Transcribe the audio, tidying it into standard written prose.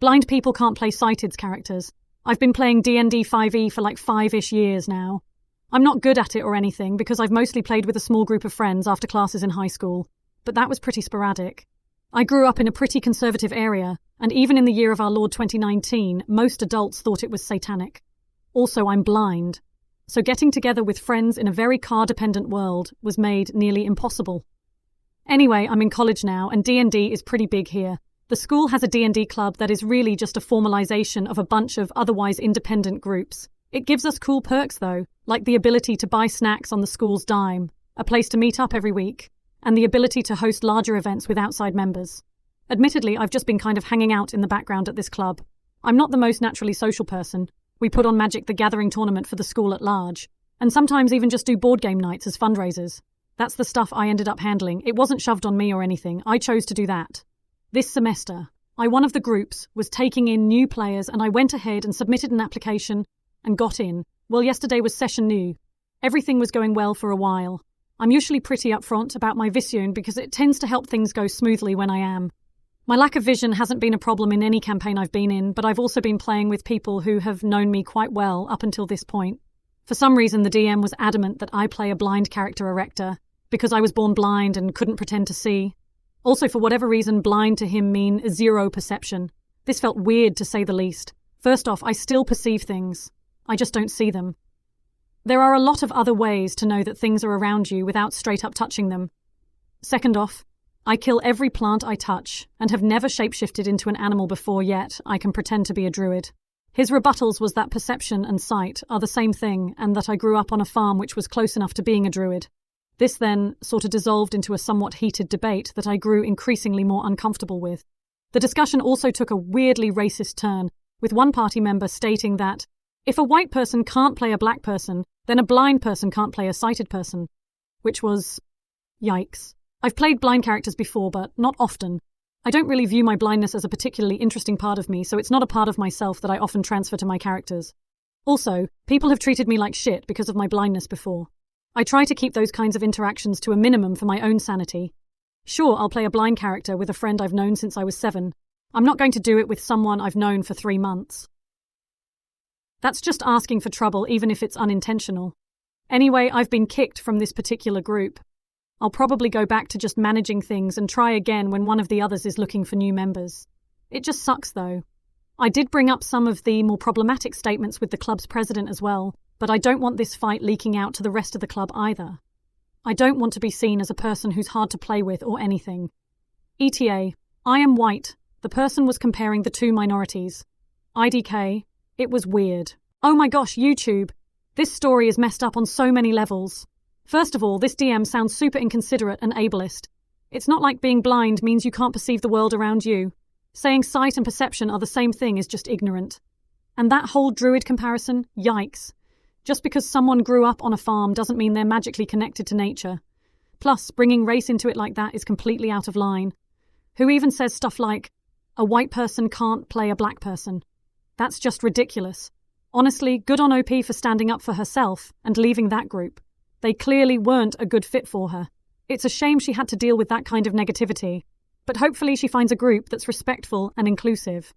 Blind people can't play sighted characters. I've been playing D&D 5e for like 5-ish years now. I'm not good at it or anything because I've mostly played with a small group of friends after classes in high school, but that was pretty sporadic. I grew up in a pretty conservative area, and even in the year of our Lord 2019, most adults thought it was satanic. Also, I'm blind, so getting together with friends in a very car-dependent world was made nearly impossible. Anyway, I'm in college now, and D&D is pretty big here. The school has a D&D club that is really just a formalization of a bunch of otherwise independent groups. It gives us cool perks though, like the ability to buy snacks on the school's dime, a place to meet up every week, and the ability to host larger events with outside members. Admittedly, I've just been kind of hanging out in the background at this club. I'm not the most naturally social person. We put on Magic the Gathering tournament for the school at large, and sometimes even just do board game nights as fundraisers. That's the stuff I ended up handling. It wasn't shoved on me or anything. I chose to do that. This semester, one of the groups was taking in new players, and I went ahead and submitted an application and got in. Well, yesterday was session new. Everything was going well for a while. I'm usually pretty upfront about my vision because it tends to help things go smoothly when I am. My lack of vision hasn't been a problem in any campaign I've been in, but I've also been playing with people who have known me quite well up until this point. For some reason, the DM was adamant that I play a blind character erector because I was born blind and couldn't pretend to see. Also, for whatever reason, blind to him mean zero perception. This felt weird to say the least. First off, I still perceive things. I just don't see them. There are a lot of other ways to know that things are around you without straight up touching them. Second off, I kill every plant I touch and have never shapeshifted into an animal before, yet I can pretend to be a druid. His rebuttals was that perception and sight are the same thing, and that I grew up on a farm which was close enough to being a druid. This then sort of dissolved into a somewhat heated debate that I grew increasingly more uncomfortable with. The discussion also took a weirdly racist turn, with one party member stating that if a white person can't play a black person, then a blind person can't play a sighted person. Which was... yikes. I've played blind characters before, but not often. I don't really view my blindness as a particularly interesting part of me, so it's not a part of myself that I often transfer to my characters. Also, people have treated me like shit because of my blindness before. I try to keep those kinds of interactions to a minimum for my own sanity. Sure, I'll play a blind character with a friend I've known since I was 7. I'm not going to do it with someone I've known for 3 months. That's just asking for trouble, even if it's unintentional. Anyway, I've been kicked from this particular group. I'll probably go back to just managing things and try again when one of the others is looking for new members. It just sucks, though. I did bring up some of the more problematic statements with the club's president as well, but I don't want this fight leaking out to the rest of the club either. I don't want to be seen as a person who's hard to play with or anything. ETA, I am white. The person was comparing the two minorities. IDK, it was weird. Oh my gosh, YouTube. This story is messed up on so many levels. First of all, this DM sounds super inconsiderate and ableist. It's not like being blind means you can't perceive the world around you. Saying sight and perception are the same thing is just ignorant. And that whole druid comparison, yikes. Just because someone grew up on a farm doesn't mean they're magically connected to nature. Plus, bringing race into it like that is completely out of line. Who even says stuff like, a white person can't play a black person? That's just ridiculous. Honestly, good on OP for standing up for herself and leaving that group. They clearly weren't a good fit for her. It's a shame she had to deal with that kind of negativity, but hopefully she finds a group that's respectful and inclusive.